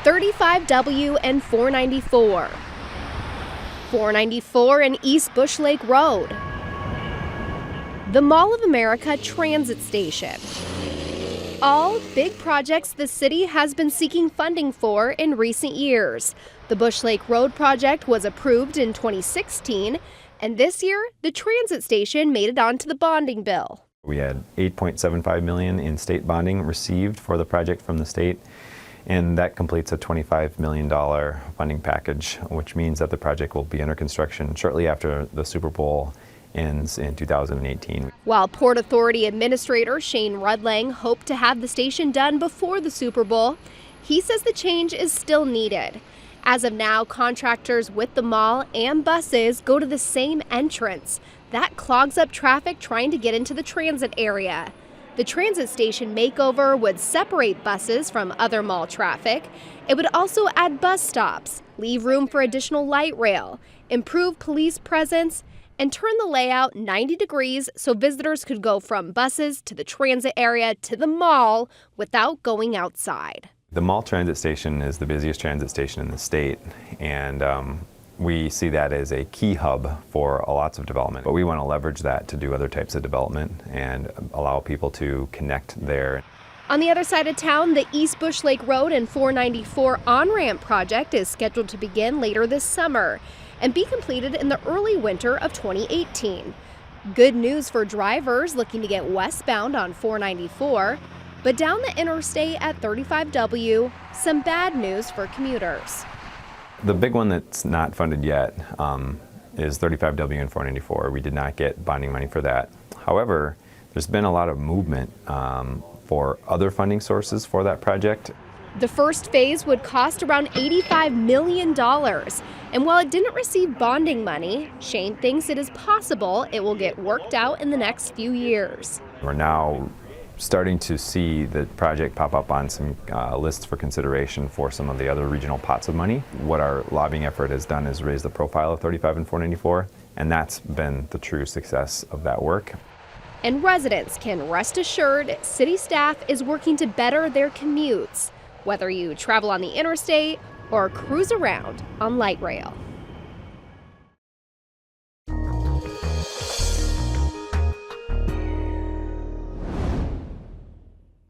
35W and 494. 494 and East Bush Lake Road. The Mall of America Transit Station. All big projects the city has been seeking funding for in recent years. The Bush Lake Road project was approved in 2016, and this year, the transit station made it onto the bonding bill. We had $8.75 million in state bonding received for the project from the state, and that completes a $25 million funding package, which means that the project will be under construction shortly after the Super Bowl ends in 2018. While Port Authority Administrator Shane Rudlang hoped to have the station done before the Super Bowl, he says the change is still needed. As of now, contractors with the mall and buses go to the same entrance. That clogs up traffic trying to get into the transit area. The transit station makeover would separate buses from other mall traffic. It would also add bus stops, leave room for additional light rail, improve police presence, and turn the layout 90 degrees so visitors could go from buses to the transit area to the mall without going outside. The mall transit station is the busiest transit station in the state, and we see that as a key hub for lots of development. But we want to leverage that to do other types of development and allow people to connect there. On the other side of town, the East Bush Lake Road and 494 on-ramp project is scheduled to begin later this summer and be completed in the early winter of 2018. Good news for drivers looking to get westbound on 494, but down the interstate at 35W, some bad news for commuters. The big one that's not funded yet is 35W and 494. We did not get bonding money for that. However, there's been a lot of movement for other funding sources for that project. The first phase would cost around $85 million. And while it didn't receive bonding money, Shane thinks it is possible it will get worked out in the next few years. We're now starting to see the project pop up on some lists for consideration for some of the other regional pots of money. What our lobbying effort has done is raise the profile of 35 and 494, and that's been the true success of that work. And residents can rest assured city staff is working to better their commutes, whether you travel on the interstate or cruise around on light rail.